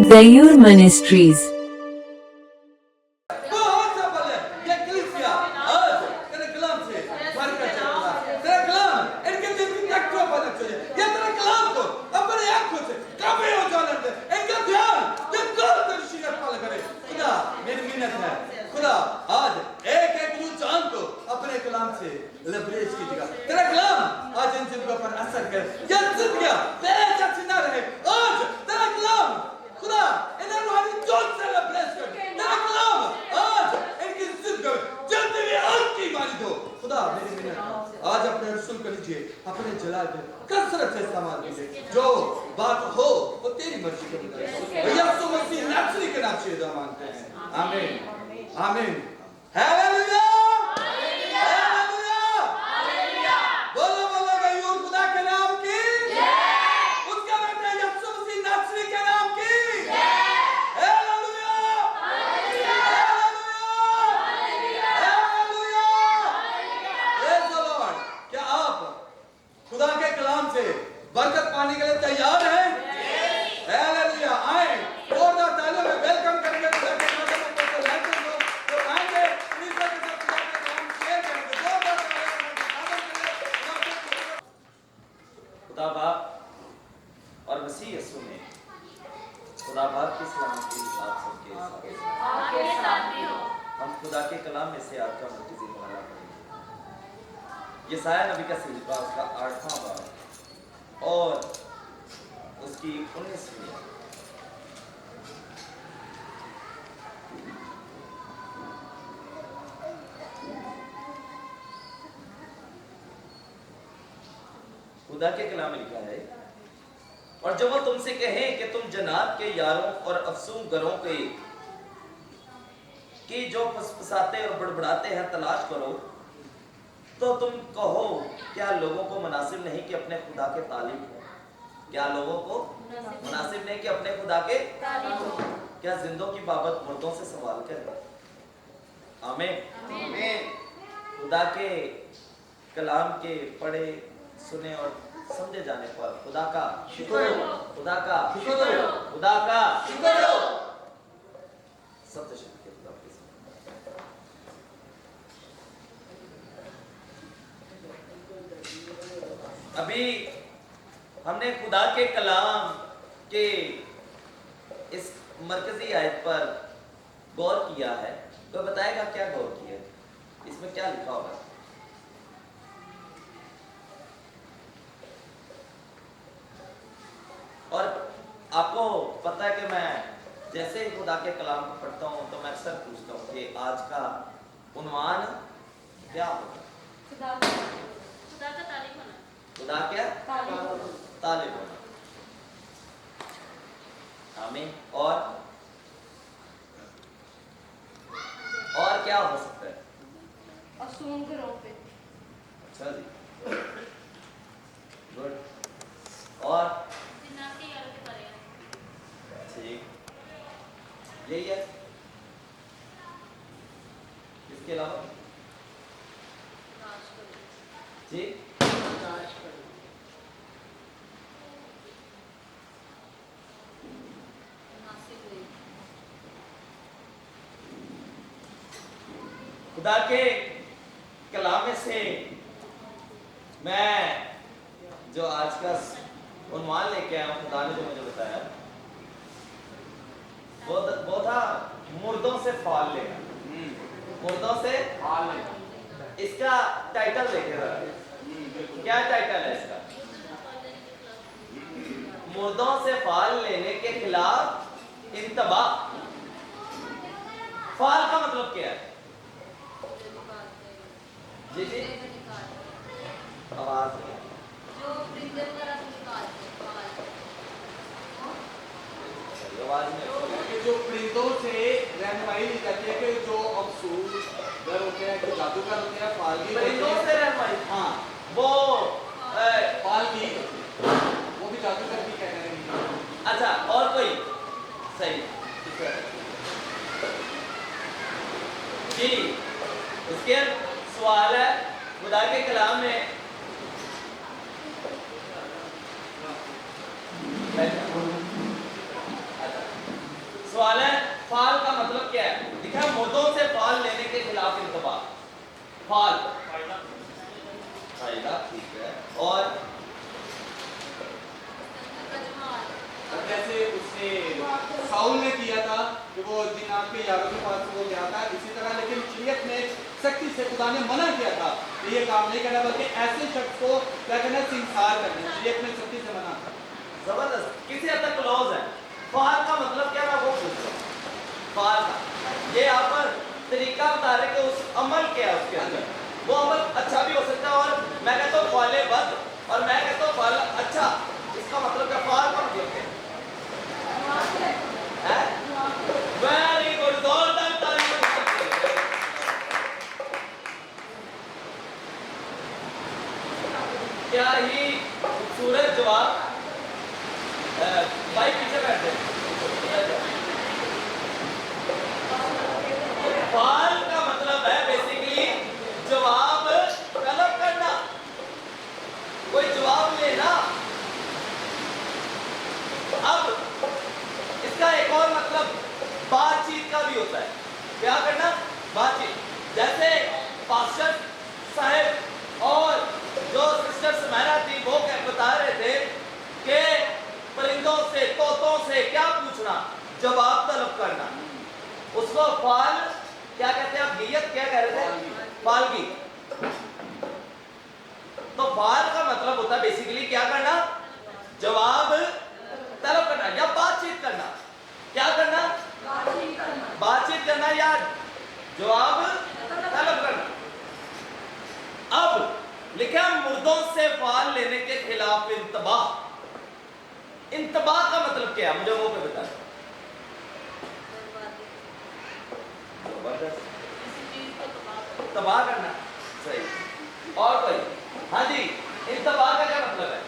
Dayur Ministries. آج اپنے رسول کو لیجئے، اپنے جلال میں کثرت سے استعمال کیجئے، جو بات ہو وہ تیری مرضی کے مطابق یسوع مسیح ناصری کے نام سے دعا مانگتے ہیں، آمین آمین ہیلیلویا ہیلیلویا بولو بولو غیور خدا کے نام کی اس کا بیٹا یسوع مسیح ناصری کے نام کی ہیلیلویا خدا کے کلام سے برکت پانے کے لیے تیار ہیں؟ ہیلیلویا آئیں زوردار تالیوں میں ویلکم کریں گے خدا کے کلام کو لیتے ہیں جو آئیں گے پلیزر کے ساتھ خدا کے کلام شیئر کریں گے زوردار خدا باپ اور مسیح یسوع میں خدا باپ کی سلامتی آپ سب کے ساتھ ہو۔ ہم خدا کے کلام میں سے آپ کا مرکزی مطالعہ کریں گے۔ یسایہ نبی کا صحیفہ اس کا 8واں باب اور اس کی 19ویں آیت۔ خدا کے کلام میں لکھا ہے اور جب وہ تم سے کہیں کہ تم جنات کے یاروں اور افسون گروں کی جو پسپساتے اور بڑبڑاتے ہیں تلاش کرو تو تم کہو کیا لوگوں کو مناسب نہیں کہ اپنے خدا کے طالب ہو؟ کیا لوگوں کو مناسب نہیں کہ اپنے خدا کے طالب ہو؟ کیا زندوں کی بابت مردوں سے سوال کریں؟ آمین آمین۔ خدا کے کلام کے پڑھے سنے اور سمجھے جانے پر خدا کا شکر ہو، خدا کا شکر ہو، خدا کا شکر ہو۔ سب سے شکر خدا کے ساتھ۔ ابھی ہم نے خدا کے کلام کے اس مرکزی آیت پر غور کیا ہے۔ کوئی بتائے گا کیا غور کیا ہے؟ اس میں کیا لکھا ہوگا؟ اور آپ کو پتہ ہے کہ میں جیسے ہی خدا کے کلام کو پڑھتا ہوں تو میں اکثر پوچھتا ہوں کہ آج کا عنوان کیا ہوگا؟ خدا کا طالب ہونا۔ خدا کیا؟ طالب ہونا۔ آمین۔ اور کیا ہو سکتا ہے؟ افسون گروہ پہ۔ اچھا جی گڈ۔ اور ٹھیک یہی ہے۔ اس کے علاوہ جی خدا کے کلام میں سے میں جو آج کا عنوان لے کے آیا ہوں، خدا نے جو مجھے بتایا وہ تھا مردوں سے فال لینا۔ مردوں سے فال لینا۔ اس کا ٹائٹل دیکھیں ذرا، کیا ٹائٹل ہے اس کا؟ مردوں سے فال لینے کے خلاف انتباہ۔ فال کا مطلب کیا ہے؟ جی جی آواز جو پرندوں سے رہنمائی دی جاتی ہے کہ جو افسون گر ہوتے ہیں، جو جادوگر ہوتے ہیں، فالگی پرندوں سے رہنمائی، ہاں وہ فالگی وہ بھی جادوگر بھی کہتے ہیں۔ اچھا اور کوئی صحیح جی اس کے سوال ہے خدا کے کلام میں खिलाफ इंतबा, फाल फायदा, ठीक है। और जैसे उसने साउल ने किया था कि वो दिनार के यारों के पास वो गया था, इसी तरह लेकिन शरीयत में सख्ती से खुदा ने मना किया था कि ये काम नहीं करना, बल्कि ऐसे शख्स को क्या करना, संसार करना। शरीयत में सख्ती से मना था। जबरदस्त, किसी हद तक क्लोज है। फाल का मतलब क्या है वो पूछ रहा हूं। फाल का ये यहाँ पर तरीका बता रहे कि उस अमल क्या है उसके अंदर, वो अमल अच्छा भी हो सकता है, और मैं कहता हूँ फाले बद, और मैं कहता हूँ फाल अच्छा। इसका मतलब क्या, फाल का मतलब क्या है? वेरी गुड, जोरदार ताली बजा सकते हैं। क्या ही खूबसूरत जवाब। भाई पीछे बैठे। फाल का मतलब है बेसिकली जवाब तलब करना, कोई जवाब लेना। अब इसका एक और मतलब बातचीत का भी होता है। क्या करना, बातचीत। जैसे पास्टर साहब और जो सिस्टर सुमैरा थी वो क्या बता रहे थे कि परिंदों से, तोतों से क्या पूछना, जवाब तलब करना, उसको फाल क्या कहते हैं? आप गियत क्या कह रहे थे? फालगी। तो फाल का मतलब होता है बेसिकली क्या करना, जवाब तलब करना या बातचीत करना। क्या करना, बातचीत करना या जवाब तलब करना। अब लिखा मुर्दों से फाल लेने के खिलाफ इंतबाह। इंतबाह का मतलब क्या है, मुझे वो पे बता। तबाह करना, सही। और कोई? हाँ जी, इंतबाह का क्या मतलब है?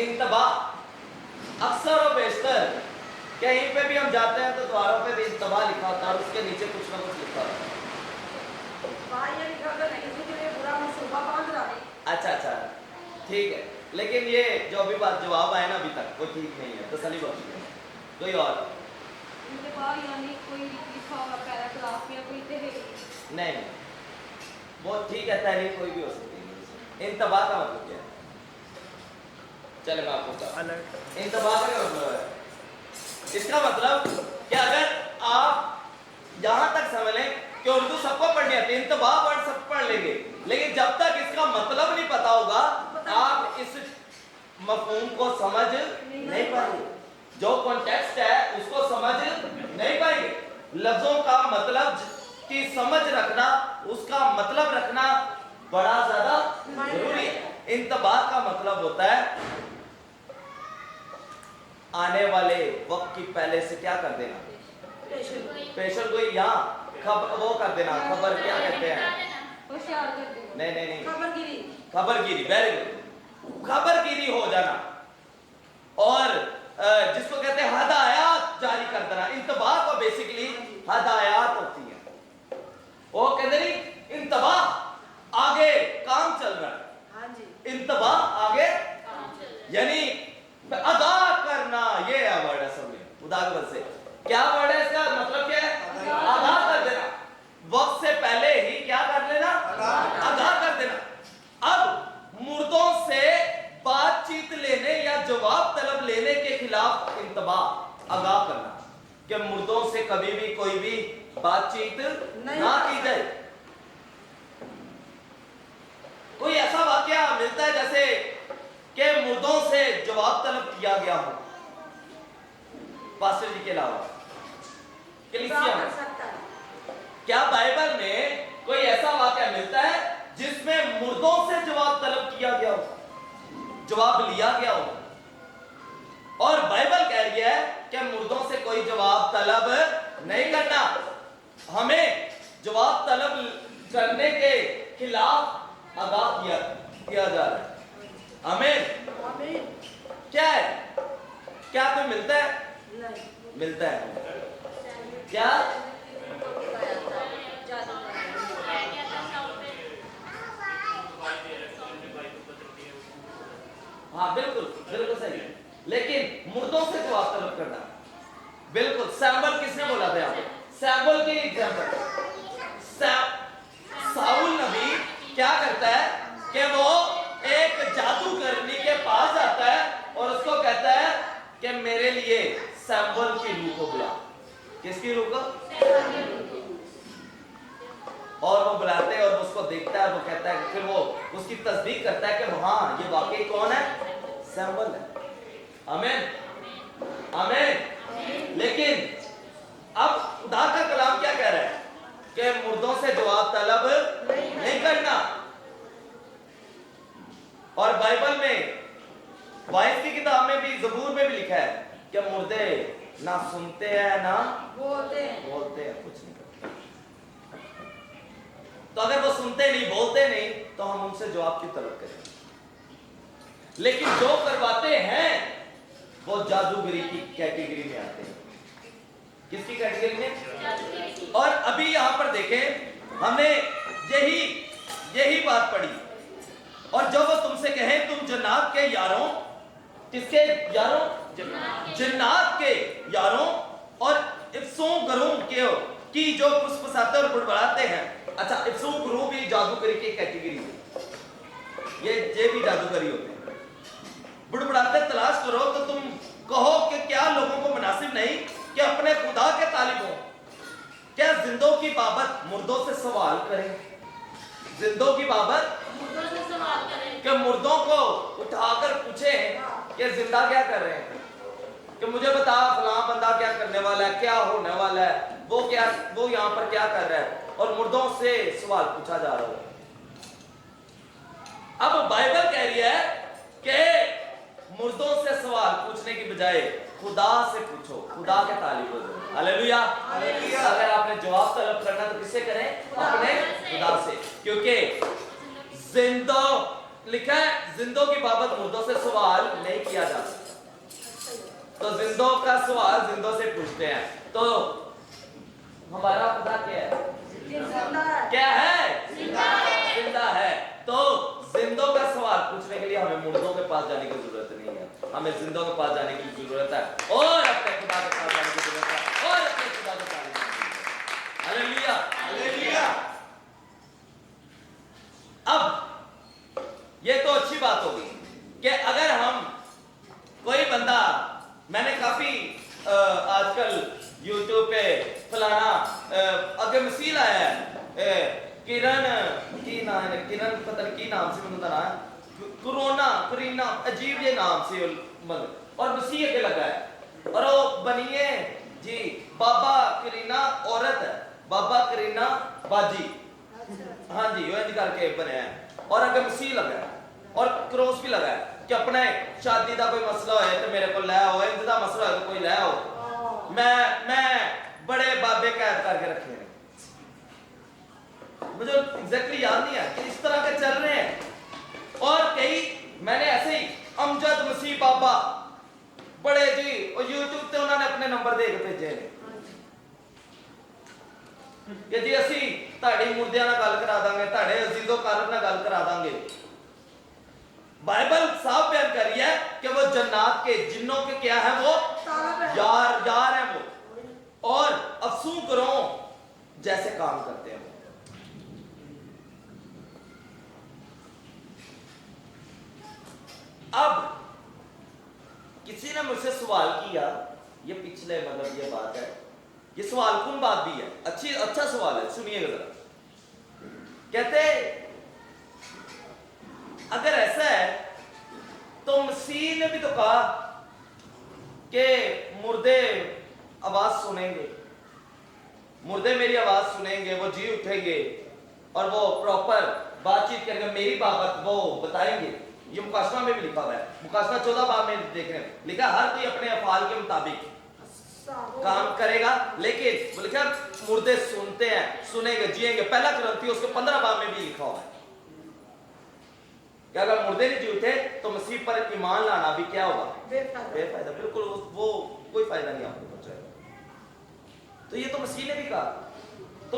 इंतबाह अक्सर और बेशतर कहीं पे भी हम जाते हैं तो द्वारों पे भी इंतबाह लिखा होता है और उसके नीचे कुछ ना कुछ लिखा होता है। अच्छा अच्छा, ठीक है, लेकिन ये जो अभी बात जवाब आया ना अभी तक वो ठीक नहीं है, तसल्ली बख्श। कोई और? यानी कोई लिखा हुआ पैराग्राफ या कोई तहरीर। नहीं, वो ठीक है, तहरीर कोई भी हो सकती है। इंतबाह का मतलब क्या है? चले मैं आपको बताऊं। इंतबाह का क्या मतलब है? इसका मतलब कि अगर आप यहाँ तक समझ लें कि उर्दू सबको पढ़नी आती है, इंतबाह वर्ड सब पढ़ लेंगे, लेकिन जब तक इसका मतलब नहीं पता होगा आप इस मफहूम को समझ नहीं पाएंगे। जो कॉन्टेक्स्ट है उसको समझ नहीं पाएंगे। लफ्जों का मतलब की समझ रखना, उसका मतलब रखना बड़ा ज्यादा जरूरी है। इंतबाह का मतलब होता है आने वाले वक्त की पहले से क्या कर देना, पेशल गोई, यहाँ वो कर देना, खबर क्या कहते हैं, नहीं नहीं नहीं, खबरगिरी, वेरी गुड, खबरगिरी हो जाना, और जिसको कहते हैं हदायत जारी कर देना। इंतबाह को बेसिकली हदायत होती है। वो कहते नहीं इंतबाह आगे काम चल रहा है, इंतबाह आगे यानी अदा करना, ये वर्ड है सब में। उदाहरण से क्या वर्ड है, इसका मतलब क्या है? अदा कर देना, वक्त से पहले ही क्या कर लेना, अदा कर देना। अब मुर्दों से बातचीत लेने या जवाब तलब लेने के खिलाफ इंतबाह, आगाह करना कि मुर्दों से कभी भी कोई भी बातचीत ना की जाए। कोई ऐसा वाकया मिलता है जैसे कि मुर्दों से जवाब तलब किया गया हो, पास्टर जी के अलावा कलीसिया में, क्या बाइबल में कोई ऐसा वाकया मिलता है जिसमें मुर्दों से जवाब तलब किया गया हो, जवाब लिया गया हो? और बाइबल कह रही है कि मुर्दों से कोई जवाब तलब नहीं करना, हमें जवाब तलब करने के खिलाफ आगाह किया जा रहा है। आमीन। क्या है, क्या कोई मिलता है? नहीं मिलता है। क्या हाँ बिल्कुल बिल्कुल सही, लेकिन मुर्दों से जवाब तलब करना, बिल्कुल। सैमुअल किसने बोला था यहाँ पे? सैमुअल की एग्जांपल, साउल नबी क्या करता है कि वो एक जादूगरनी के पास जाता है और उसको कहता है कि मेरे लिए सैमुअल की रूह को बुला। किसकी रूह को? और वो बुलाते हैं और उसको देखता है, वो कहता है, फिर वो उसकी तस्दीक करता है कि हाँ ये वाकई कौन है? सैमुअल है। आमीन आमीन। लेकिन अब खुदा का कलाम क्या कह रहा है कि मुर्दों से जवाब तलब नहीं करना। और बाइबल में वाइस की किताब में भी, ज़बूर में भी लिखा है कि मुर्दे ना सुनते हैं ना बोलते हैं, कुछ नहीं करते। तो अगर वो सुनते नहीं बोलते नहीं तो हम उनसे जवाब की तलब करें। लेकिन जो करवाते हैं वो जादूगरी की कैटेगरी में आते हैं। किसकी कैटेगरी में? और अभी यहां पर देखें, हमने यही बात पढ़ी। और जब वो तुमसे कहे तुम जन्नत के यारों, किसके यारों? जन्नत के यारों और इफ्सों गरों के हो कि जो फुसफुसाते और बुड़बड़ाते हैं। अच्छा, इफ्सों गरों भी जादूगरी की कैटेगरी में, ये भी जादूगरी होते हैं। बुड़बड़ाते तलाश करो तो तुम कहो कि क्या लोगों को मुनासिब नहीं कि अपने खुदा के तालिब हो? क्या जिंदों की बाबत मुर्दों से सवाल करें? जिंदों की बाबत मुर्दों से सवाल करें कि मुर्दों को उठाकर पूछे कि जिंदा क्या कर रहे हैं, कि मुझे बता फलां बंदा क्या करने वाला है, क्या होने वाला है, वो यहाँ पर क्या कर रहा है। और मुर्दों से सवाल पूछा जा रहा है। अब बाइबल कह रही है कि मुर्दों से सवाल पूछने की बजाय खुदा से पूछो, खुदा के तालिब हो जाओ। हालेलुया। अगर आपने जवाब तलब करना तो किससे करें? अपने खुदा से। क्योंकि जिंदों लिखा है, जिंदों की बाबत मुर्दों से सवाल नहीं किया जाता। तो जिंदों का सवाल जिंदों से पूछते हैं। तो हमारा खुदा क्या है? क्या है? जिंदा है। तो जिंदों का सवाल पूछने के लिए हमें मुर्दों के पास जाने की जरूरत नहीं है, हमें जिंदों के पास जाने की जरूरत है और अपने खुदा के पास जाने की जरूरत है और अपने खुदा के तारीफ करनी है। Hallelujah hallelujah. अब ये तो अच्छी बात होगी कि अगर हम कोई बंदा, मैंने काफी आजकल YouTube पे फलाना अगर मसीह आया है, किरण की नाम है, किरण पता नहीं की नाम से मुझे ना करीना अजीब ये नाम से और मसीह के लगा है। और वो बनिए जी बाबा करीना औरत है, बाबा करीना बाजी, हाँ जी वो करके बने हैं। और अगर मसीह लगा है और क्रॉस भी लगा है कि अपने शादी का कोई मसला है तो मेरे को ले आओ, इंतजा मसला है तो कोई ले आओ। मैं बड़े बाबे कैद करके रखे हैं, मुझे एग्जैक्टली याद नहीं है कि इस तरह के चल रहे हैं। और कई मैंने ऐसे ही अमजद मसीह बाबा बड़े जी और यूट्यूब पे उन्होंने अपने नंबर दे के भेजे कि जी असी ताड़ी मुर्दियां ना गल करा दांगे, ताड़े अजीजो कारब ना गल करा दांगे। बाइबल साफ बयान कर रही है कि वो जन्नत के जिन्नों के क्या है? वो यार है वो, और अफसू करो जैसे काम करते हैं। अब किसी ने मुझसे सवाल किया, ये पिछले मतलब ये बात है, ये सवाल कौन बात भी है, अच्छा सवाल है, सुनिएगा जरा। कहते अगर ऐसा है तो मसीह ने भी तो कहा कि मुर्दे आवाज सुनेंगे, मुर्दे मेरी आवाज सुनेंगे, वो जी उठेंगे और वो प्रॉपर बातचीत करेंगे, मेरी बाबत वो बताएंगे। ये मुकाशना में भी लिखा हुआ है, मुकाशना 14 बाब में देख रहे हैं, लिखा हर कोई अपने अफाल के मुताबिक काम करेगा। लेकिन वो लिखा मुर्दे सुनते हैं, सुनेंगे, जिएंगे। पहला कुरिन्थियों उसके 15 बाब में भी लिखा हुआ है कि अगर मुर्दे नहीं जी उठे तो मसीह पर ईमान लाना भी क्या होगा? बेफायदा। बिल्कुल वो कोई फायदा नहीं आपको पहुंचाएगा। तो ये तो मसीह ने भी कहा। तो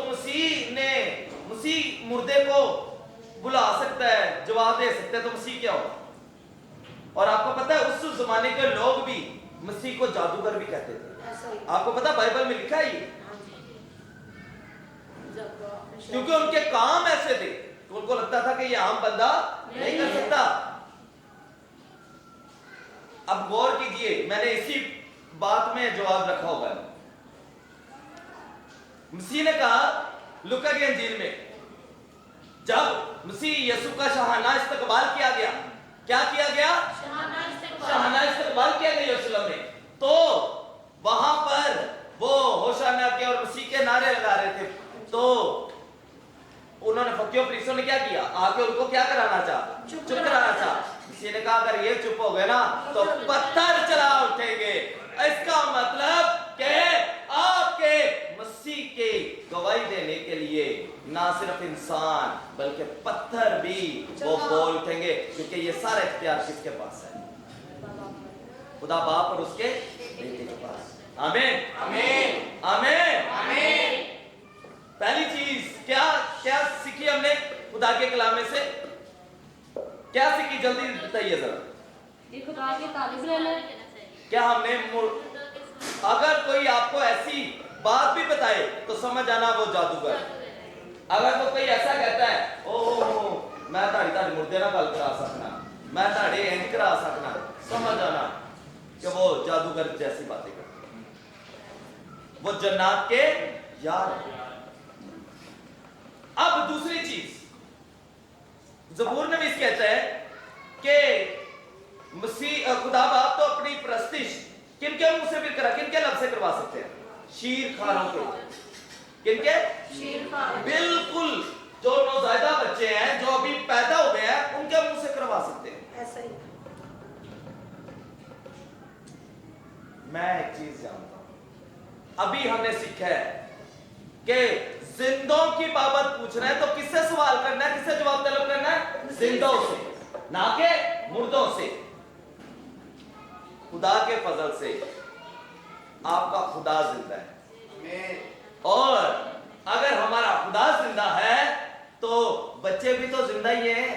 मसीह मुर्दे को बुला सकता है, जवाब दे सकता है, तो मसीह क्या होगा? और आपको पता है उस जमाने के लोग भी मसीह को जादूगर भी कहते थे। आपको पता बाइबल में लिखा है ये क्योंकि उनके काम ऐसे थे कि उनको लगता था कि ये आम बंदा नहीं कर सकता। अब गौर कीजिए, मैंने इसी बात में जवाब रखा होगा। मसीह ने कहा लूका की इंजील में, जब मसीह यीशु का शाहाना इस्तकबाल किया गया, क्या किया गया? शाहाना इस्तकबाल किया गया यरूशलेम में, तो वहां पर वो होशाना के और मसीह के नारे लगा रहे थे। तो उन्होंने फकीरों फरीसियों ने क्या किया? आके उनको क्या कराना चाहा? चुप कराना चाहा। मसीह ने कहा अगर ये चुप हो गए ना तो पत्थर चला उठेंगे। इसका मतलब कि आपके मसीह के गवाही देने के लिए ना सिर्फ इंसान बल्कि पत्थर भी वो बोल उठेंगे, क्योंकि ये सारा इख्तियार किसके पास है? खुदा बाप और उसके बेटे के पास। आमीन आमीन आमीन आमीन। पहली चीज क्या क्या सीखी हमने खुदा के कलामे से? क्या सीखी? जल्दी बताइए जरा। ये खुदा की तारीफ लेना। क्या हमने अगर कोई आपको ऐसी बात भी बताए तो समझ आना वो जादूगर। अगर वो कोई ऐसा कहता है ओ मैं ताड़ी मुर्दे ना गल करा सकना, मैं ताड़े इंज करा सकना, समझ आना कि वो जादूगर जैसी बातें करते हैं, वो जन्नत के यार। अब दूसरी चीज ज़बूर नवीस कहता है कि मसीह खुदा बाप तो अपनी प्रस्तिश किनके मुंह से भी करा, किनके लब से करवा सकते हैं? शीर खानों के। किनके? शीर खान। बिल्कुल, जो नौज़ायदा बच्चे हैं, जो अभी पैदा हो गए हैं, उनके मुंह से करवा सकते हैं। ऐसा ही। मैं एक चीज जानता हूं, अभी हमने सीखा है कि जिंदों की बाबत पूछना है तो किससे सवाल करना है, किससे जवाब तलब करना है? जिंदों से, ना के मुर्दों से। खुदा के फजल से आपका खुदा जिंदा है, और अगर हमारा खुदा जिंदा है तो बच्चे भी तो जिंदा ही हैं।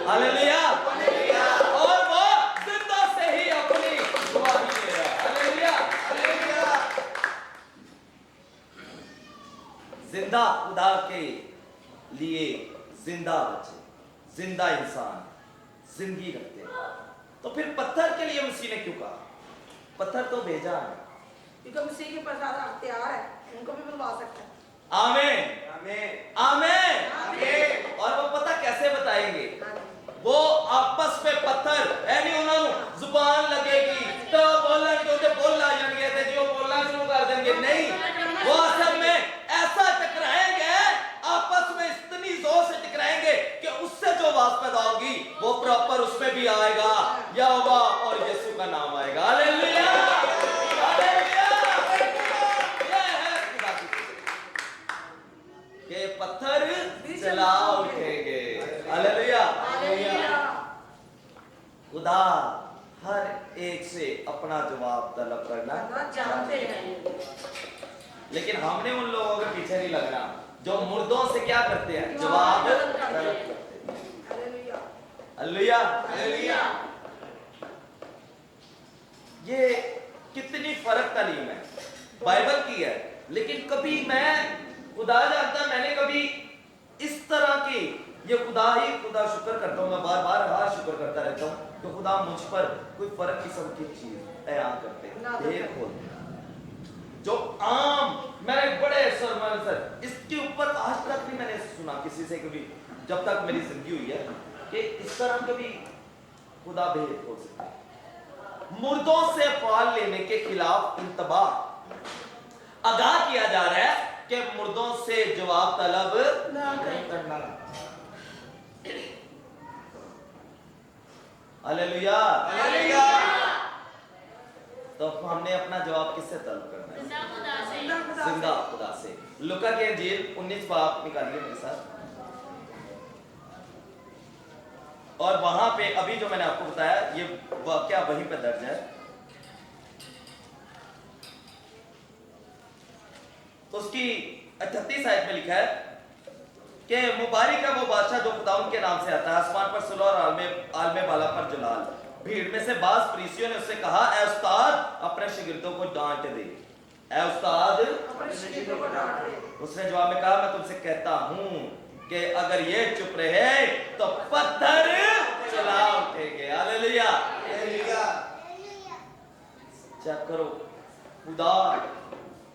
हालेलुया। और वो जिंदा से ही अपनी गवाही दे रहा है। Hallelujah hallelujah. जिंदा खुदा के लिए जिंदा बच्चे, जिंदा इंसान जिंदगी रखते हैं। तो फिर पत्थर के लिए मसीह ने क्यों कहा? पत्थर तो भेजा है, क्योंकि मसीह के पास सारा अख्तियार है, उनको भी बुलवा सकता है। आमीन आमीन आमीन। और वो पता कैसे बताएंगे? वो आपस में पत्थर यानी उन्होंने जुबान लगेगी तो बोलेंगे, तो बोलना जाएंगे तो जो बोलना शुरू कर देंगे। नहीं, वो असल में ऐसा टकराएंगे, आपस में इतनी जोर से टकराएंगे कि उससे जो आवाज पैदा होगी वो प्रॉपर उसमें भी आएगा, यहोवा और यीशु का नाम आएगा। Hallelujah hallelujah. ये है खुदा की कि पत्थर चला उठेंगे। Hallelujah hallelujah. खुदा हर एक से अपना जवाब तलब करना जानते हैं, लेकिन हमने उन लोगों के पीछे नहीं लगना जो मुर्दों से क्या करते हैं? जवाब तलब करते हैं। Hallelujah hallelujah hallelujah. ये कितनी फर्क तालीम है, बाइबल की है, लेकिन कभी मैं खुदा जानता, मैंने कभी इस तरह की ये खुदा ही खुदा शुक्र करता हूँ, मैं बार बार हर शुक्र करता रहता हूँ कि खुदा मुझ पर कोई फर्क किस्म की चीज ऐलान करते हैं, ढेर खोलते हैं। जो आम मैंने बड़े सरमन सर इसके ऊपर आज तक भी मैंने सुना किसी से कभी, जब तक मेरी जिंदगी हुई है, कि इस तरह कभी खुदा भेद खोल सकते हैं। मुर्दों से फाल लेने के खिलाफ इंतबाह आगाह किया जा रहा है कि मुर्दों से जवाब तलब नहीं करना। Hallelujah hallelujah. तो हमने अपना जवाब किससे तलब करना है? जिंदा खुदा से। लूका की इंजील 19 बाब निकालिए मेरे साथ, और वहां पे अभी जो मैंने आपको बताया ये वाकया वहीं पे दर्ज है। तो उसकी 38 आयत में लिखा है कि मुबारक है वो बादशाह जो खुदा उनके नाम से आता है, आसमान पर सुलह और आलमे बाला पर जलाल। भीड़ में से बाज फरीसियों ने उससे कहा, ऐ उस्ताद अपने शागिर्दों को डांट दे। ऐ उस्ताद, अपने शिष्यों को डांट दे। उसने जवाब में कहा, मैं तुमसे कहता हूं कि अगर ये चुप रहे तो पत्थर चला उठेंगे। हालेलुया। चेक करो, खुदा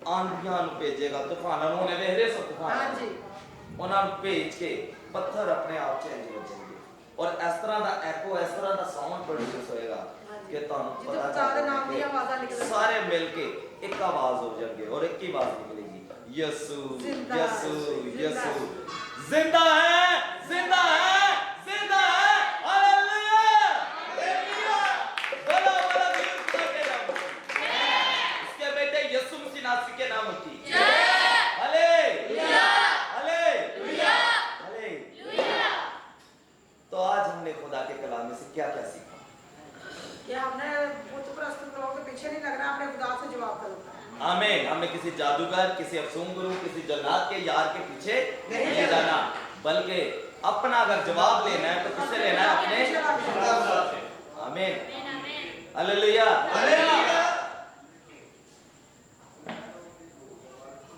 आंधियां ਨੂੰ ਭੇਜੇਗਾ, ਤੂਫਾਨਾਂ ਨੂੰ। ਉਹਨੇ ਵੇਖ ਰਹੇ ਸੋ ਤੂਫਾਨ, ਹਾਂਜੀ, ਉਹਨਾਂ ਨੂੰ ਭੇਜ ਕੇ ਪੱਥਰ ਆਪਣੇ ਆਪ ਚੇਂਜ ਹੋ ਜਾਣਗੇ ਔਰ ਇਸ ਤਰ੍ਹਾਂ ਦਾ ਐਕੋ, ਇਸ ਤਰ੍ਹਾਂ ਦਾ ਸਾਊਂਡ ਪ੍ਰੋਡਿਊਸ ਹੋਏਗਾ ਕਿ ਤੁਹਾਨੂੰ ਜਿੱਥੇ ਪਤਾ ਖੁਦਾ ਦੇ ਨਾਮ ਦੀਆਂ ਆਵਾਜ਼ਾਂ ਚੱਲੇਗਾ, ਨਿਕਲਣਗੀਆਂ। ਸਾਰੇ ਮਿਲ ਕੇ ਇੱਕ ਆਵਾਜ਼ ਹੋ ਜਾਣਗੇ ਔਰ ਇੱਕ ਹੀ ਆਵਾਜ਼ ਨਿਕਲੇਗੀ, ਯਸੂ ਜ਼ਿੰਦਾ ਯਸੂ ਹੈ, ਯਸੂ, ਜ਼ਿੰਦਾ ਹੈ, ਜ਼ਿੰਦਾ है, जिंदा है। Hallelujah, hallelujah. बोलो बोलो वीर खुदा के नाम की। इसके बेटे यीशु मसीह नासरी के नाम की हालेलुया, हालेलुया, हालेलुया। तो आज हमने खुदा के कलाम में से क्या क्या सीखा? ये हमने बुत प्रस्तुत लोगों के पीछे नहीं लगना, अपने खुदा से जवाब करो। आमीन। हमने किसी जादूगर, किसी अफसूम गुरु, किसी जन्नत के यार के पीछे नहीं जाना, बल्कि अपना अगर जवाब लेना है तो किससे लेना है? अपने। आमीन, हालेलुया।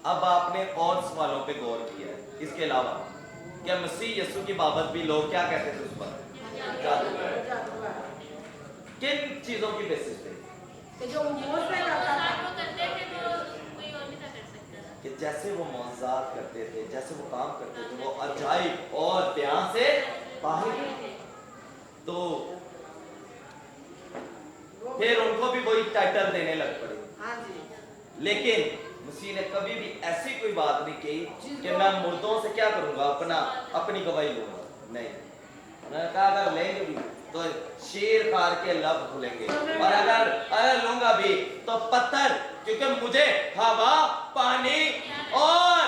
अब आपने और सवालों पे गौर किया है, इसके अलावा क्या मसीह यीशु की बाबत भी लोग क्या कहते थे उस पर? जादूगर। किन चीजों की बेसिस पे? कि जो मोहर पे करता था, वो करते थे तो कोई और नहीं था कर सकता था। कि जैसे वो मौजूद करते थे, जैसे वो काम करते थे, वो अजाइब और बयान से बाहर थे, तो फिर उनको भी वही टाइटल देने लग पड़े। हाँ जी, लेकिन मसीह ने कभी भी ऐसी कोई बात नहीं कही कि मैं मुर्दों से क्या करूंगा, अपनी गवाही लूंगा। नहीं, उन्होंने कहा अगर लेंगे भी तो शेर खार के लब खुलेंगे, और अगर लूंगा भी तो पत्थर, क्योंकि मुझे हवा, पानी और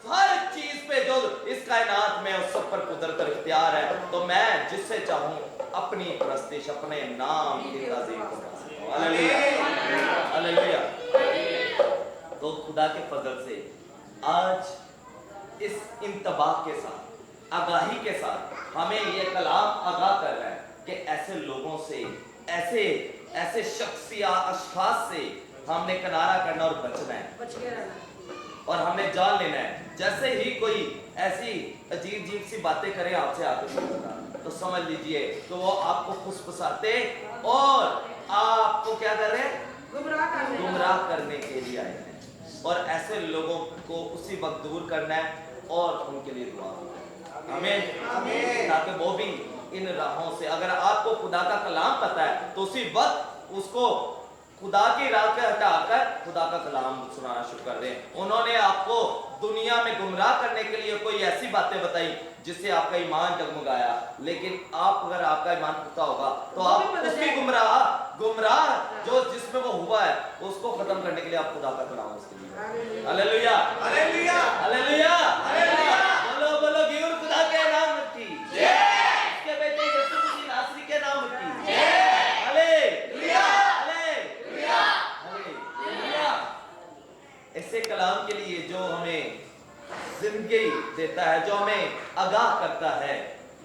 हर चीज पे जो इस कायनात में उस सब पर कुदरत और इख्तियार है, तो मैं जिससे चाहूं अपनी प्रस्तिश, अपने नाम की ताज़ीम करवा सकता हूं। Hallelujah, hallelujah. तो खुदा के फजल से आज इस इंतबाह के साथ, आगाही के साथ हमें ये कलाम आगाह कर रहा है कि ऐसे लोगों से, ऐसे शख्स या अशखास से हमने किनारा करना और बचना है, बच के रहना। और हमने जान लेना है। जैसे ही कोई ऐसी अजीब अजीब सी बातें करे आपसे आके, तो समझ लीजिए तो वो आपको फुसफुसाते और आपको क्या कर रहे हैं? गुमराह करने के लिए आए हैं। और ऐसे लोगों को उसी वक्त दूर करना है और उनके लिए दुआ करना है। आमीन। ताकि वो भी इन राहों से, अगर आपको खुदा का कलाम पता है तो उसी वक्त उसको खुदा की राह के हटाकर खुदा का कलाम सुनाना शुरू कर दें। उन्होंने आपको दुनिया में गुमराह करने के लिए कोई ऐसी बातें बताई जिससे आपका ईमान जगमगाया, लेकिन आप अगर आपका ईमान पुख्ता होगा तो आप उसकी गुमराह जो जिसमें वो हुआ है उसको खत्म करने के लिए आप खुदा का कलाम उसके लिए। Hallelujah, hallelujah, hallelujah, hallelujah. बोलो बोलो गिर खुदा के नाम की जय, उसके बेटे यीशु मसीह नासरी के नाम की जय। Hallelujah, hallelujah, hallelujah. ऐसे कलाम के लिए जो हमें जिंदगी देता है, जो हमें आगाह करता है,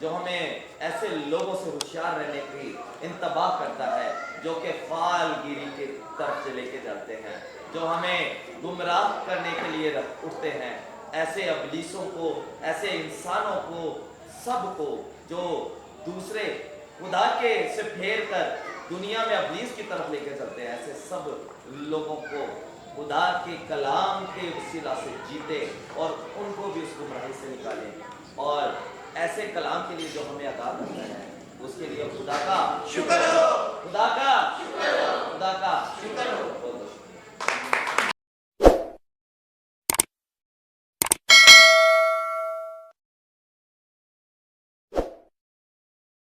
जो हमें ऐसे लोगों से होशियार रहने की इंतबाह करता है, जो कि फालगिरी की तरफ से लेके जाते हैं, जो हमें गुमराह करने के लिए उठते हैं, ऐसे अबलीसों को, ऐसे इंसानों को, सबको जो दूसरे खुदा के से फेर कर दुनिया में अबलीस की तरफ लेके चलते हैं, ऐसे सब लोगों को खुदा के कलाम के वसीला से जीते और उनको भी उस गुमराही से निकालें। और ऐसे कलाम के लिए जो हमें आगाह करना है उसके लिए खुदा का शुक्र हो, खुदा का शुक्र हो, खुदा का शुक्र हो।